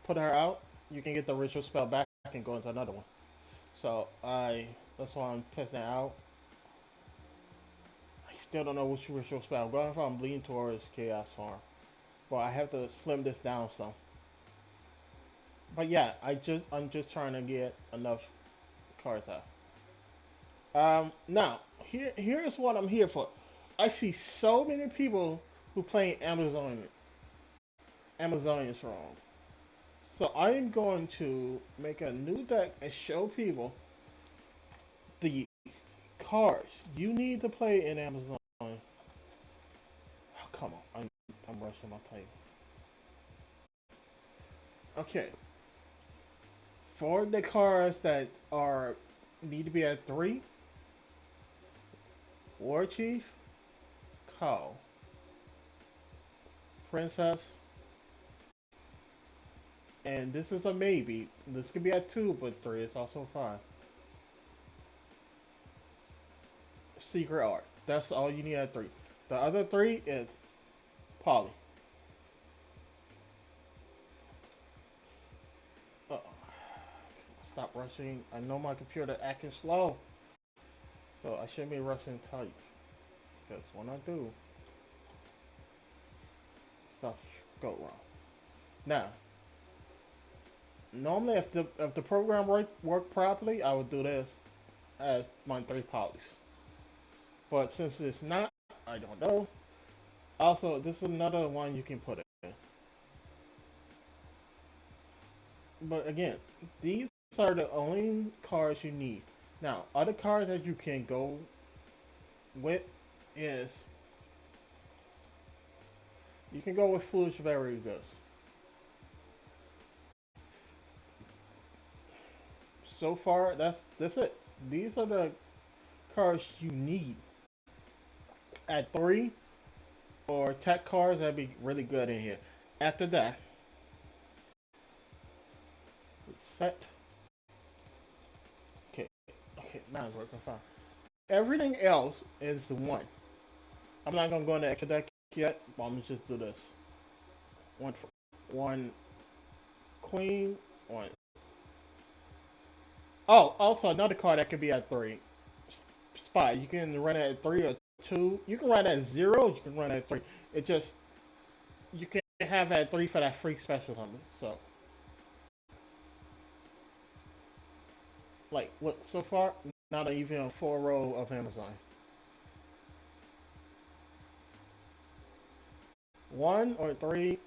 put her out, you can get the ritual spell back and go into another one. So that's why I'm testing it out. I still don't know which ritual spell I'm going for. I'm leaning towards Chaos Farm. Well, I have to slim this down some. But yeah, I'm just trying to get enough cards out. Now here's what I'm here for. I see so many people who play Amazonians wrong. So I am going to make a new deck and show people the cards you need to play in Amazon. Oh, come on, I'm rushing my table. Okay, for the cards that are need to be at 3, War Chief, Call, Princess, and this is a maybe. This could be at 2, but 3 is also fine. Secret Art. That's all you need at 3. The other 3 is Polly. Uh, Stop rushing. I know my computer acting slow, so I shouldn't be rushing tight. Because when I do, stuff go wrong. Now, normally if the program worked properly, I would do this as my 3 polys. But since it's not, I don't know. Also, this is another one you can put in. But again, these are the only cards you need. Now, other cards that you can go with is you can go with Foolish Very Good. So far, that's it. These are the cards you need. At 3 or tech cards, that'd be really good in here. After that, set. Okay, okay, now it's working fine. Everything else is 1. I'm not gonna go into extra deck yet, but I'm gonna just do this. One, one queen, one. Oh, also another card that could be at 3. Spy. You can run it at 3 or 2. You can run it at 0. You can run it at 3. It just you can have at 3 for that free special something. So, like, look so far, not even a 4 row of Amazon. 1 or 3.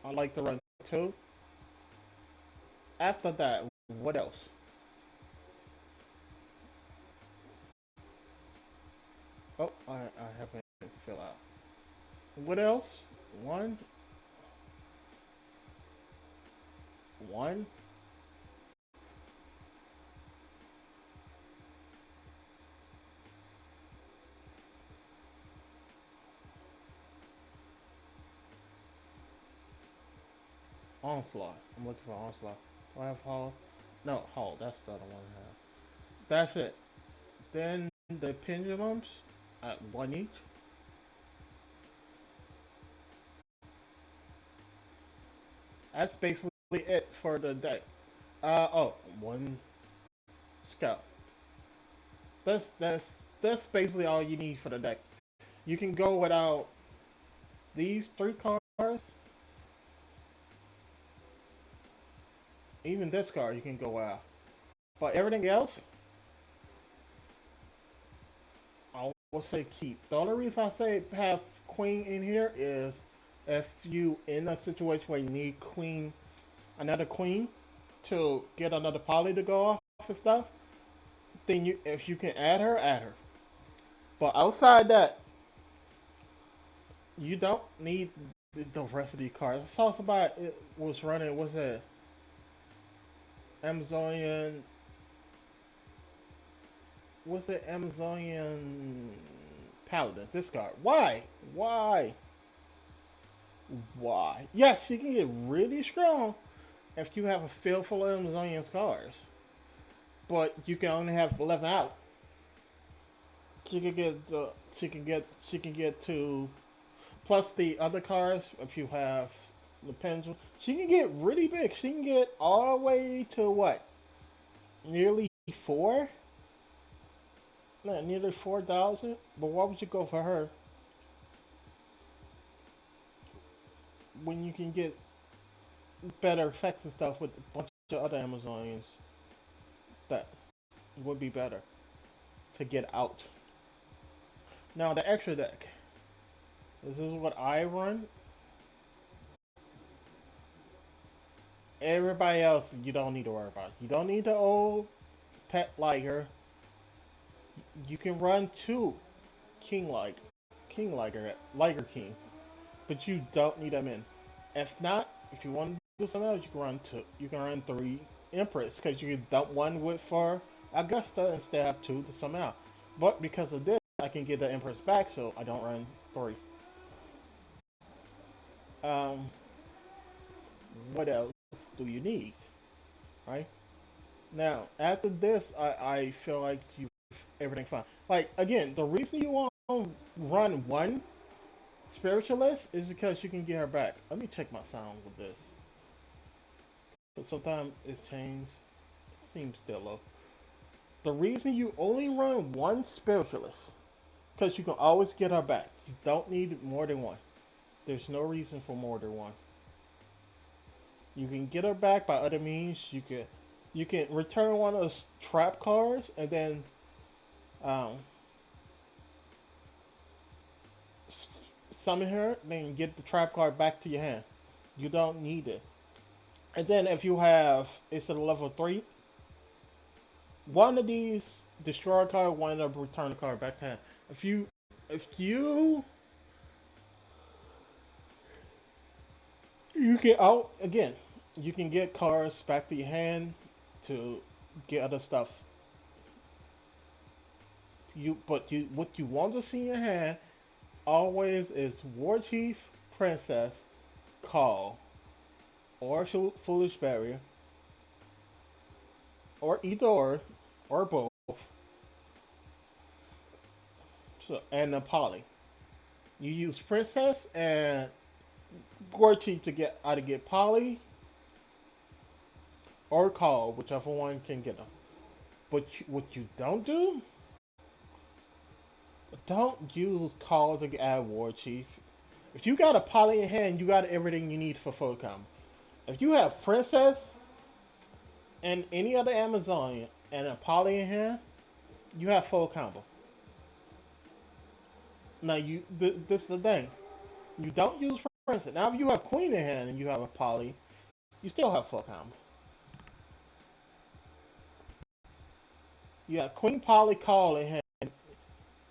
I like to run 2. After that, what else? Oh, I haven't filled out. What else? One, one. Onslaught. I'm looking for Onslaught. Do I have Hall? No, Hall. That's the other one I have. That's it. Then the pendulums at 1 each. That's basically it for the deck. Oh, 1 scout. That's that's that's basically all you need for the deck. You can go without these 3 cards. Even this card you can go without. But everything else, I will say keep. The only reason I say have queen in here is if you in a situation where you need another queen to get another poly to go off and stuff, then if you can add her, add her. But outside that, you don't need the rest of these cards. I saw somebody it was running. Was it Amazonian? Was it Amazonian Paladin? This card. Why? Why? Why? Yes, she can get really strong if you have a field full of Amazonian scars. But you can only have 11 out. She can get she can get to plus the other cards if you have Depends. She can get really big. She can get all the way to what? Nearly four? Not nearly 4,000. But why would you go for her when you can get better effects and stuff with a bunch of other Amazonians that would be better to get out? Now the extra deck. This is what I run. Everybody else, you don't need to worry about. You don't need the old pet liger. You can run two king like, king liger king, but you don't need them in. If not, if you want to do something else, you can run two. You can run three empress because you can dump one with for Augusta instead of two to some out. But because of this, I can get the empress back, so I don't run three. Um, what else do you need? Right now, after this, I feel like you everything fine. Like again, the reason you want to run one spiritualist is because you can get her back. Let me check my sound with this. But sometimes it's changed. It seems still low. The reason you only run one spiritualist because you can always get her back. You don't need more than one. There's no reason for more than one. You can get her back by other means. You can return one of those trap cards and then um, summon her, then get the trap card back to your hand. You don't need it. And then if you have, it's at a level 3, one of these destroy a card, one of them return the card back to hand. If you you can out again, you can get cards back to your hand to get other stuff. But what you want to see in your hand always is War Chief, Princess, Call, or Foolish Barrier, or either or both. So and the Poly. You use Princess and War Chief to get either get Poly or Call, whichever one can get them. But what you don't use Call to add War Chief. If you got a Poly in hand, you got everything you need for full combo. If you have Princess and any other Amazonian and a Poly in hand, you have full combo. Now this is the thing. You don't use Princess. Now if you have Queen in hand and you have a Poly, you still have full combo. You have Queen Poly Call in hand.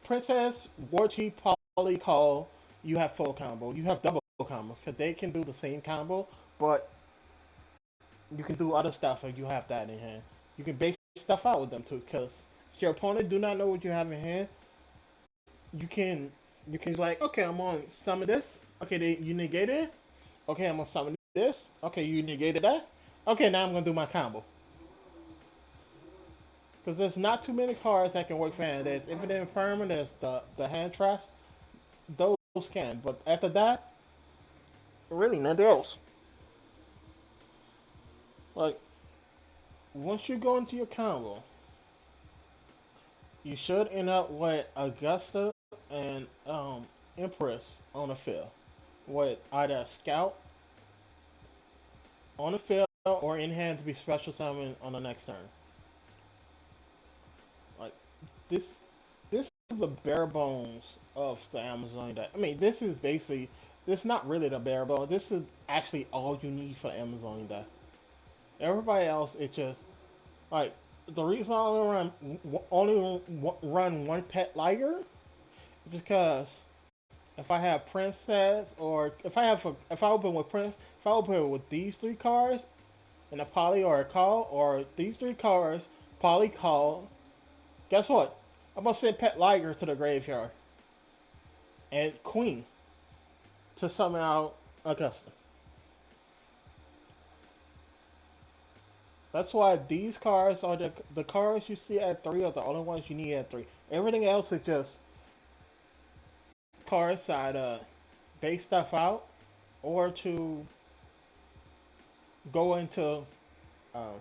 Princess, War Chief, Poly Call, you have full combo. You have double combo because they can do the same combo, but you can do other stuff if you have that in hand. You can base stuff out with them too because if your opponent do not know what you have in hand, you can like, okay, I'm gonna summon this. Okay, you negated it. Okay, I'm gonna summon this. Okay, you negated that. Okay, now I'm gonna do my combo. Because there's not too many cards that can work for hand. There's Infinite Inferno, there's the hand trash. Those can. But after that, really nothing else. Like, once you go into your combo, you should end up with Augusta and Empress on the field. With either a Scout on the field or in hand to be special summoned on the next turn. Like, this this is the bare bones of the Amazon deck. I mean, this is basically this is not really the bare bones. This is actually all you need for Amazon deck. Everybody else, it's just like the reason I only run one pet liger is because if I have princess or if I open with prince, if I open with these three cards and a poly or a call or these three cards, poly call, guess what? I'm gonna send pet liger to the graveyard and queen to summon out Augusta. That's why these cards are the cards you see at 3 are the only ones you need at 3. Everything else is just cards that base stuff out or to go into uh,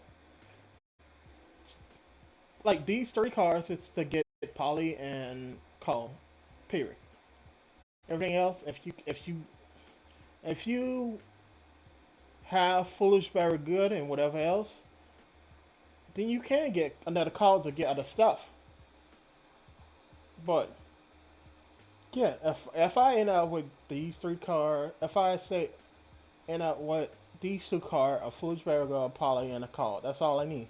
like these three cards. It's to get poly and call. Period. Everything else, if you have foolish very good and whatever else, then you can get another card to get other stuff. But yeah, if I end up with these three cards, if I say end up with these two cards, a foolish very good, a poly, and a call, that's all I need.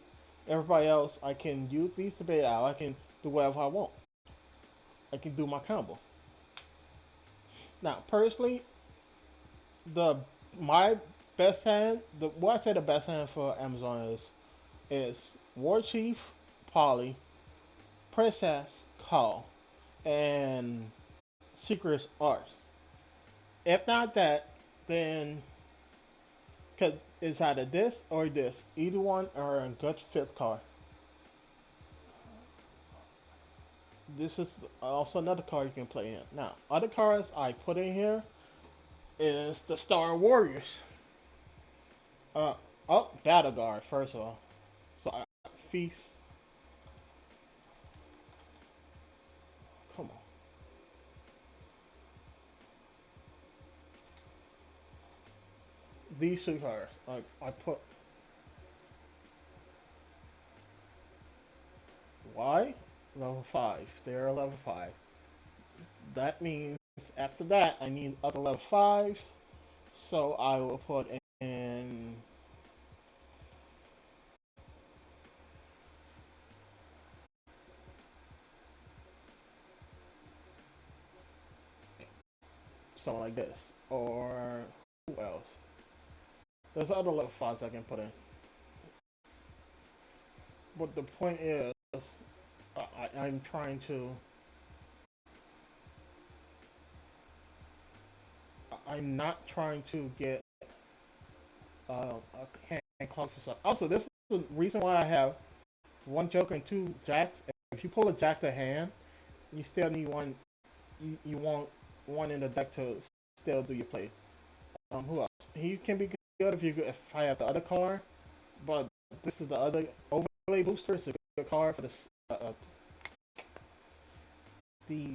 Everybody else, I can use these to bait out. I can do whatever I want. I can do my combo. Now, personally, the my best hand, the what I say the best hand for Amazon is War Chief, Polly, Princess, Call, and Secret Art. If not that, then cause it's either this or this, either one or a good fifth card. This is also another card you can play in. Now, other cards I put in here is the Star Warriors. Uh, oh, Battle Guard first of all. So Feast. Come on. These two cards. I put why level five. They're level five. That means after that I need other level five. So I will put in something like this. Or who else? There's other level fives I can put in. But the point is, I'm trying to. I'm not trying to get a hand clock for stuff. Also, this is the reason why I have one Joker and two Jacks. If you pull a Jack to hand, you still need one. You want one in the deck to still do your play. Who else? He can be good if I have the other card, but this is the other overlay booster. It's a good card for the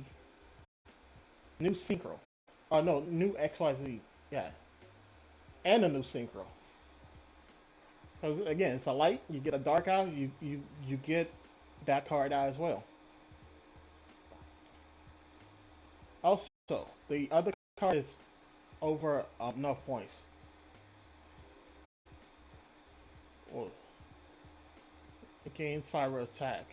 new synchro. Oh no, new XYZ. Yeah, and a new synchro. Because again, it's a light. You get a dark out. You get that card out as well. Also, the other card is over enough points. Well, it gains fire attack.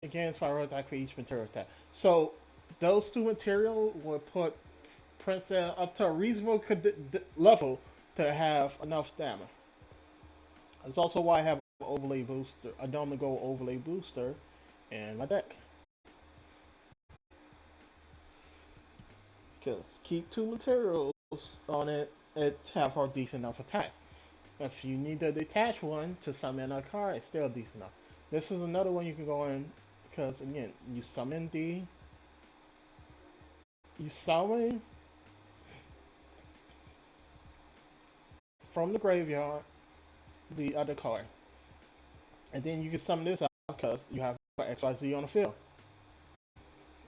It gains fire attack for each material attack. So those two material will put Princess up to a reasonable level to have enough damage. That's also why I have overlay booster. I normally go overlay booster in my deck. Because keep two materials on it, it have a decent enough attack. If you need to detach one to summon a card, it's still decent enough. This is another one you can go in because again, you summon from the graveyard the other card, and then you can summon this out because you have XYZ on the field.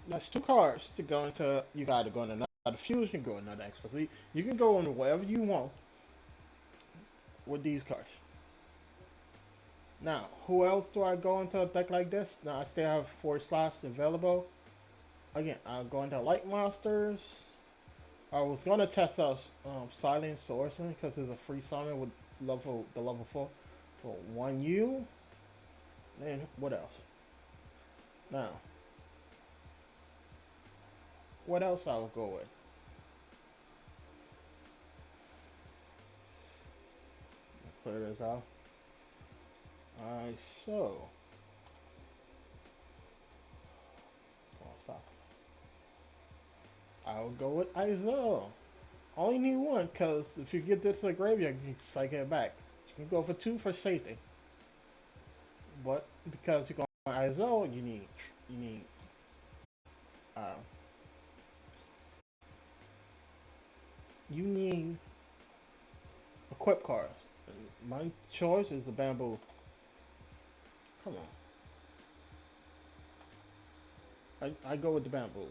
That's two cards to go into. You got to go in another fusion, go another XYZ. You can go in whatever you want with these cards. Now, who else do I go into a deck like this? Now, I still have 4 slots available. Again, I'll go into Light Monsters. I was going to test out Silent Swordsman because it's a free summon with level 4 for 1U. And what else? Now, what else I will go with? Let's clear this out. Alright, so. Oh, stop. I'll go with Izo. Only need one, because if you get this to the graveyard, you can cycle it back. You can go for 2 for safety. But because you're going Izo, you need uh, you need equip cars. My choice is the bamboo. Come on, I go with the bamboo.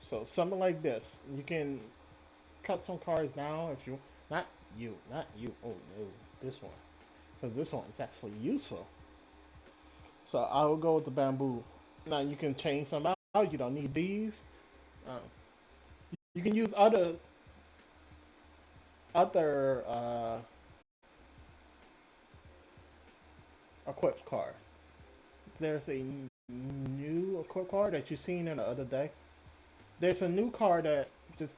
So something like this, you can cut some cars down if you, not not you. Oh no, this one, because this one is actually useful. So I will go with the bamboo. Now you can change some out. You don't need these. Um, you can use other equipped cars. There's a new equipped car that you've seen in the other day. There's a new car that just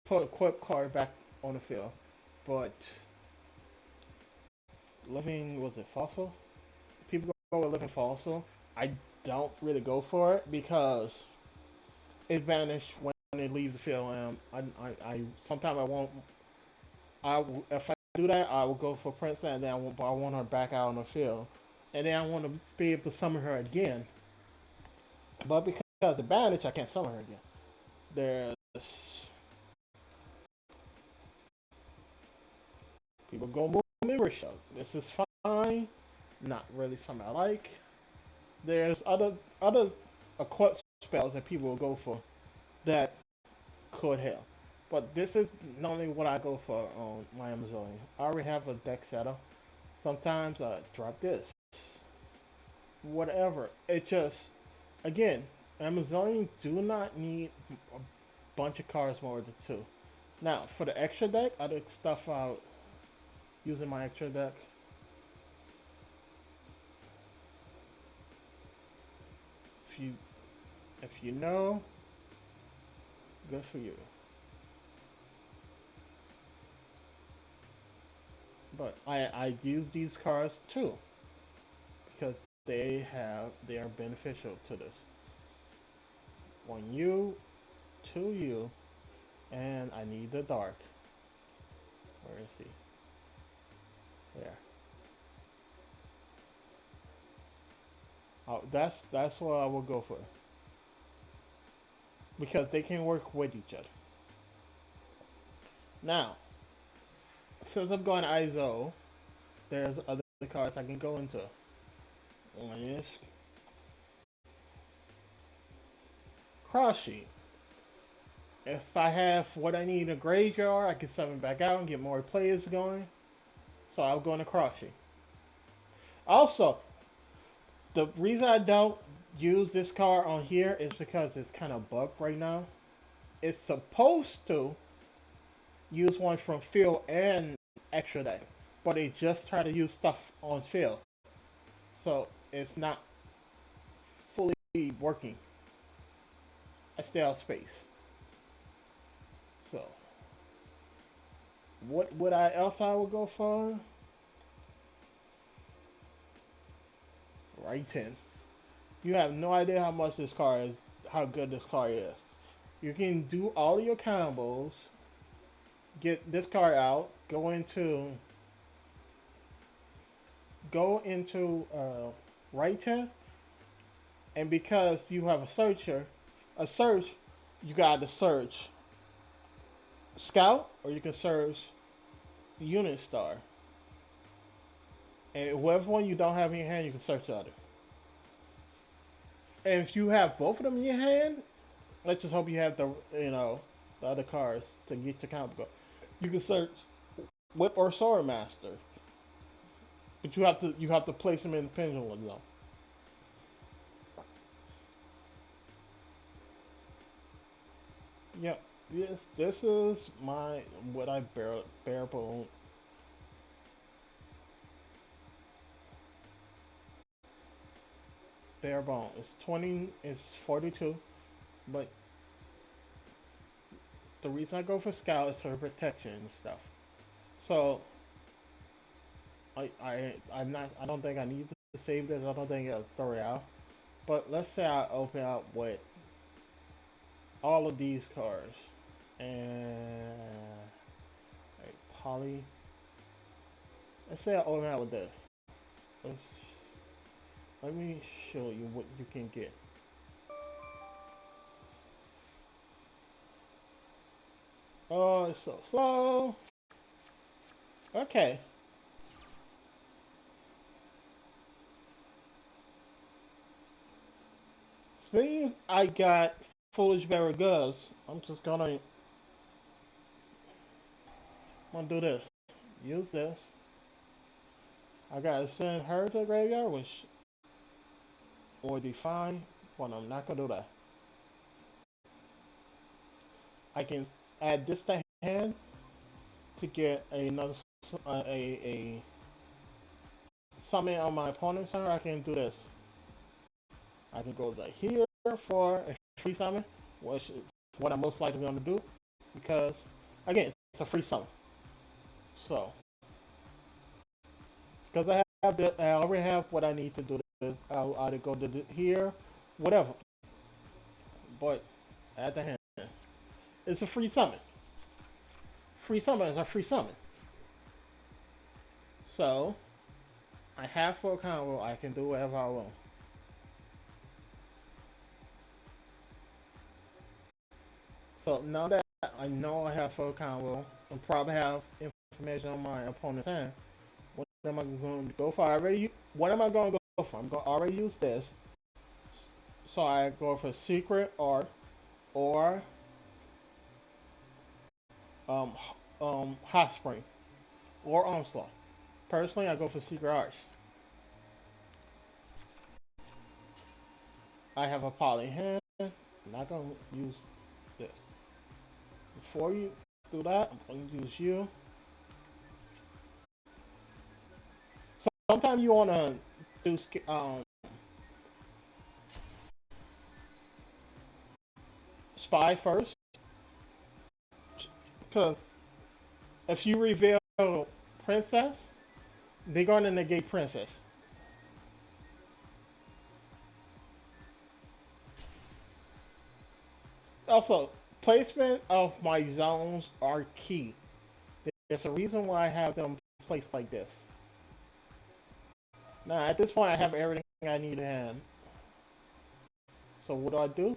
put equipped car back on the field, but living, was it fossil? People go with living fossil. I don't really go for it because it vanished when it leaves the field. I sometimes I won't. If I do that, I will go for Princess, and then I want her back out on the field, and then I want to be able to summon her again. But because of the bandage, I can't summon her again. There's people go move mirror show. This is fine. Not really something I like. There's other equipped spells that people will go for that could help. But this is normally what I go for on my Amazonian. I already have a deck setup. Sometimes I drop this. Whatever. It just, again, Amazonian do not need a bunch of cards more than two. Now, for the extra deck, I did stuff out using my extra deck. If you if you know, good for you. But I use these cards too because they are beneficial to this. One you, two you, and I need the dark. Where is he? There. Oh, that's what I will go for because they can work with each other. Now, since I'm going ISO, there's other cards I can go into. One is Crossy. If I have what I need in a graveyard, I can summon back out and get more players going. So I'll go into Crossy. Also, the reason I don't use this card on here is because it's kind of bugged right now. It's supposed to use one from field and extra deck, but it just try to use stuff on field, so it's not fully working. I stay out space. So what would I else I would go for? Right 10. You have no idea how much this car is, how good this car is. You can do all your combos, get this car out, go into right 10, and because you have a search, you got to search Scout, or you can search Unit Star. And whatever one you don't have in your hand, you can search the other. And if you have both of them in your hand, let's just hope you have the other cards to get your combo. You can search Whip or Sword Master, but you have to place them in the pendulum though. Yep. This is my what I bare bone. Bare bone. It's 20. It's 42. But the reason I go for Scout is for protection and stuff. So I don't think I need to save this. I don't think I'll throw it out. But let's say I open up with all of these cards and like poly. Let's say I open up with this. let's, let me show you what you can get. Oh, it's so slow. Okay. Since I got Foolish Berry Goods, I'm gonna do this. Use this. I gotta send her to the graveyard, which would be fine, but I'm not gonna do that. I can add this to hand to get another a summon on my opponent's turn. I can do this. I can go to here for a free summon, which is what I'm most likely going to do, because again, it's a free summon. So, because I already have what I need to do this, I'll either go to here, whatever. But at the hand, it's a free summon. Free summon is a free summon. So, I have full combo. I can do whatever I want. So now that I know I have full combo, I probably have information on my opponent's hand. What am I going to go for? What am I going to go for? I'm going to already use this. So I go for Secret Art or um, Hot Spring or Onslaught. Personally, I go for Secret Arts. I have a poly hand. I'm not going to use this. Before you do that, I'm going to use you. Sometimes you want to do Spy first, because if you reveal Princess, they're going to negate Princess. Also, placement of my zones are key. There's a reason why I have them placed like this. Now, at this point, I have everything I need in hand. So what do?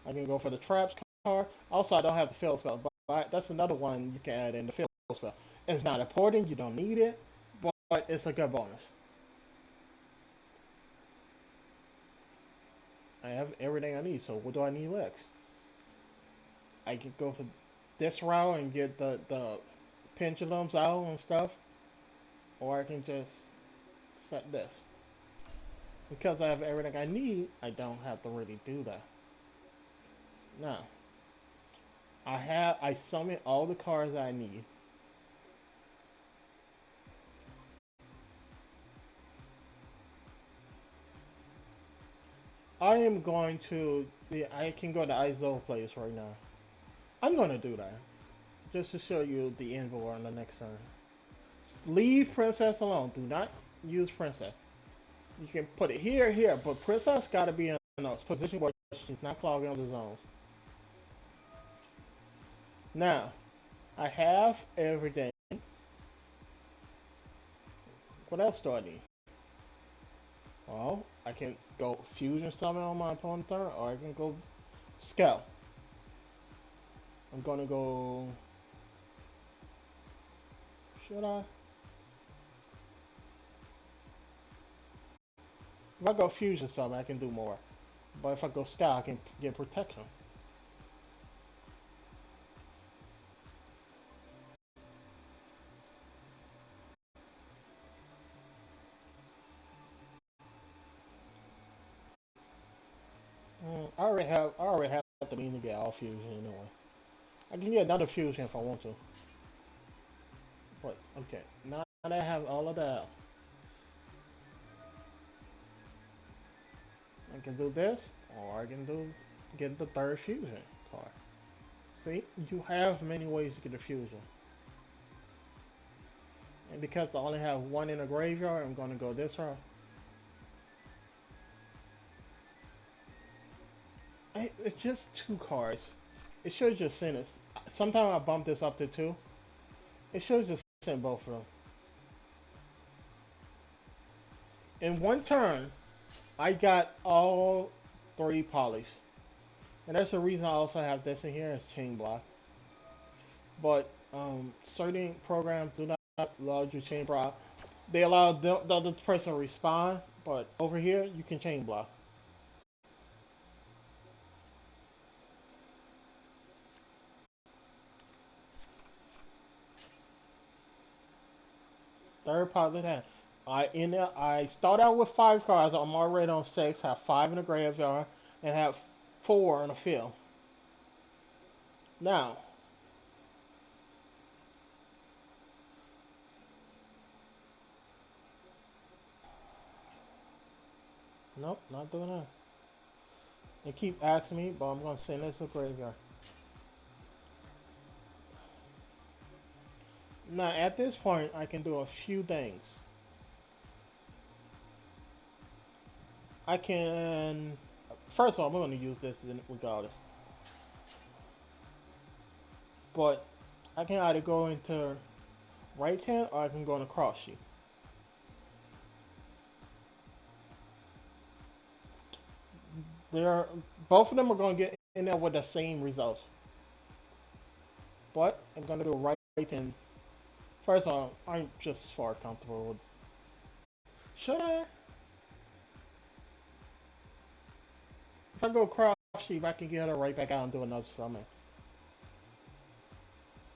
I can go for the traps card. Also, I don't have the field spell, but that's another one you can add in the field spell. It's not important. You don't need it, but it's a good bonus. I have everything I need. So what do I need next? I can go for this route and get the pendulums out and stuff, or I can just set this. Because I have everything I need, I don't have to really do that. Now, I summon all the cards I need. I am going to I can go to Izo place right now. I'm gonna do that. Just to show you the invo on the next turn. Leave Princess alone. Do not use Princess. You can put it here, but Princess gotta be in a position where she's not clogging up the zones. Now, I have everything. What else do I need? Well, I can go Fusion Summon on my opponent's turn, or I can go Scout. I'm gonna go. Should I? If I go Fusion Summon, I can do more. But if I go Scout, I can get Protection. I already have the mean to get all fusion anyway. I can get another fusion if I want to. But okay, now that I have all of that, I can do this, or I can do get the third fusion card. See, you have many ways to get a fusion. And because I only have one in the graveyard, I'm going to go this route. It's just two cards. It should just send it. Sometimes I bump this up to two. It should just send both of them. In one turn, I got all three polished. And that's the reason I also have this in here as chain block. But certain programs do not allow you chain block. They allow the other person to respond, but over here you can chain block. Third positive hand. I start out with 5 cards. I'm already on 6. Have 5 in the graveyard and have 4 in the field. Now, nope, not doing that. They keep asking me, but I'm gonna send this to the graveyard. Now, at this point, I can do a few things. I can, first of all, I'm going to use this regardless. But I can either go into right hand or I can go into cross sheet. They're, both of them are going to get in there with the same results. But I'm going to do right hand. First of all, I'm just far comfortable with. Should I? If I go cross sheet, I can get her right back out and do another summon.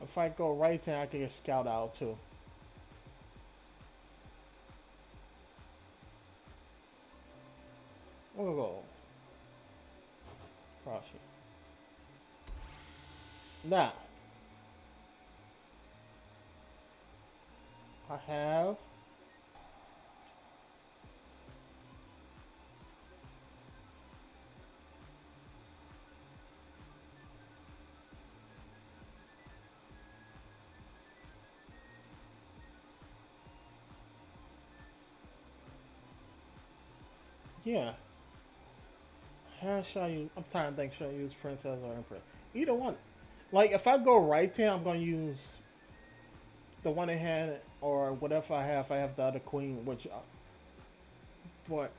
If I go right hand, I can get scout out too. We'll go cross sheet. Now, I have yeah. How should I use? I'm trying to think. Should I use princess or empress? Either one. Like if I go right there, I'm gonna use the one in hand or whatever I have. If I have the other queen, which, but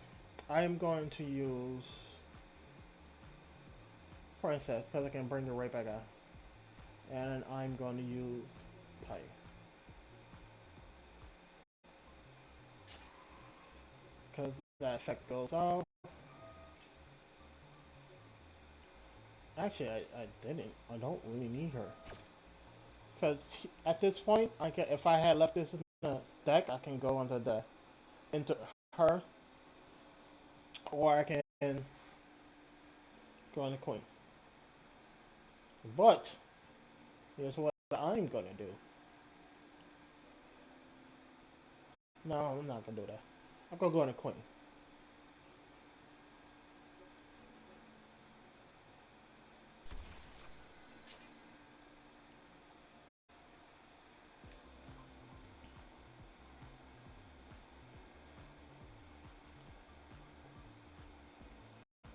I am going to use princess because I can bring her right back out, and I'm going to use type because that effect goes off. Actually, I didn't. I don't really need her. Because at this point, I can, if I had left this in the deck, I can go into her, or I can go on the queen. But here's what I'm gonna do. No, I'm not gonna do that. I'm gonna go on the queen.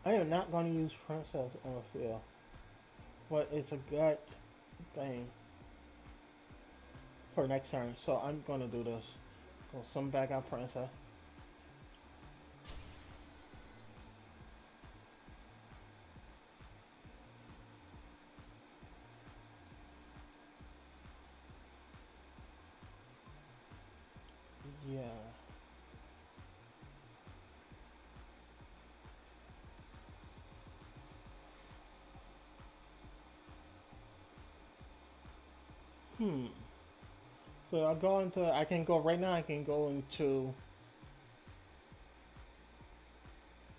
I am not gonna use princess on the field, but it's a gut thing for next turn. So I'm gonna do this. Go some back out princess. Yeah. Hmm. So I'll go into. I can go right now. I can go into.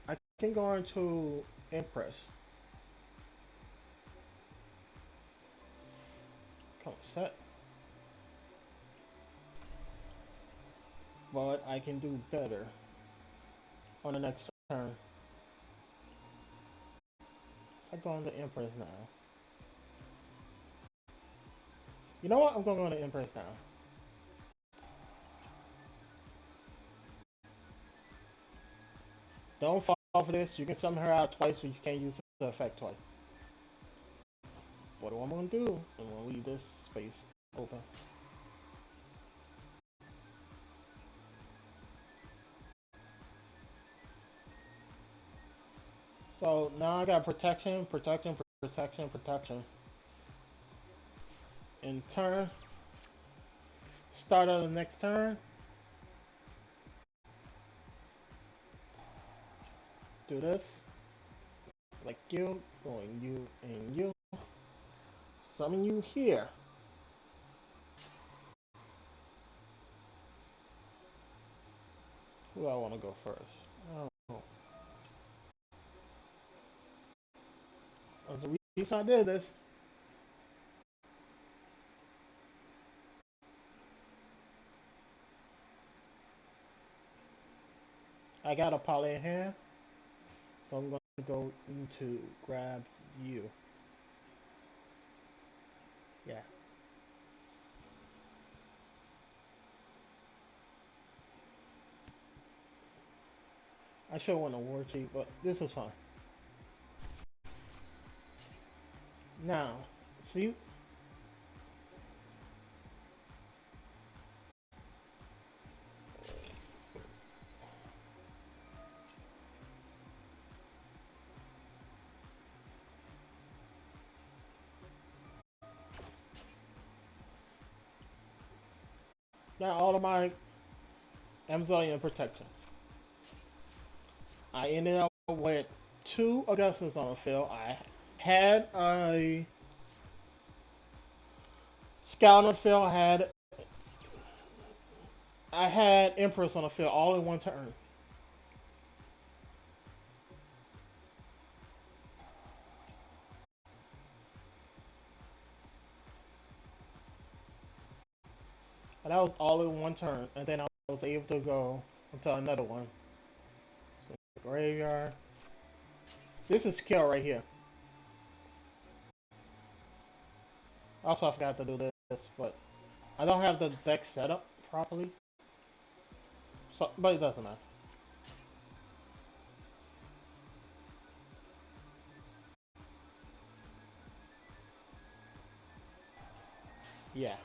I can go into Empress. Come set. But I can do better on the next turn. I go into Empress now. You know what? I'm going to go into Empress now. Don't fall for this. You can summon her out twice, but you can't use the effect twice. What do I want to do? I'm going to leave this space open. So now I got protection, protection, protection, protection. In turn, start of the next turn, do this. Select you, going you and you. Summon you here. Who do I want to go first? I don't know. The reason I did this. I got a poly in hand, so I'm going to go into grab you. Yeah. I should have won a war chief, but this was fine. Now, see, now all of my Amazonian protection. I ended up with 2 Augustus on the field. I had a Scout on the field. I had Empress on the field all in one turn. And that was all in one turn. And then I was able to go until another one. So, graveyard. This is kill right here. Also, I forgot to do this, but I don't have the deck set up properly. So, but it doesn't matter. Yeah.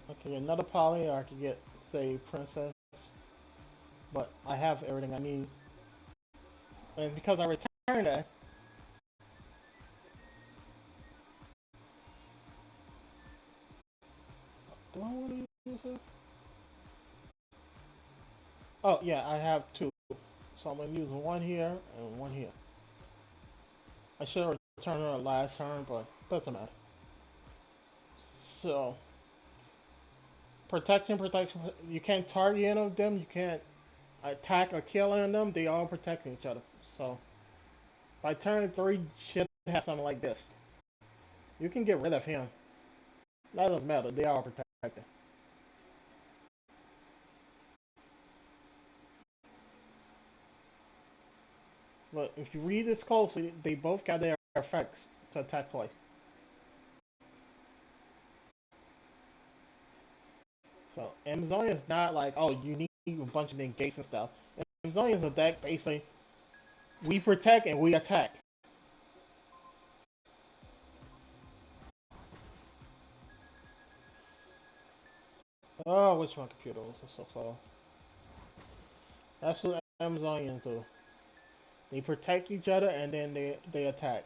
I can get another poly, or I can get, say, princess. But I have everything I need. And because I returned that, do I want to use it? Oh, yeah, I have 2. So I'm going to use one here and one here. I should have returned her last turn, but doesn't matter. So, protection, protection. You can't target any of them. You can't attack or kill any of them. They all protect each other. So, by turn 3, should have something like this. You can get rid of him. That doesn't matter. They all protected. But if you read this closely, they both got their effects to attack twice. So Amazonian is not like, oh, you need a bunch of negates and stuff. Amazonian is a deck basically we protect and we attack. Oh, which my computer was so slow. That's what Amazonians do. They protect each other and then they attack.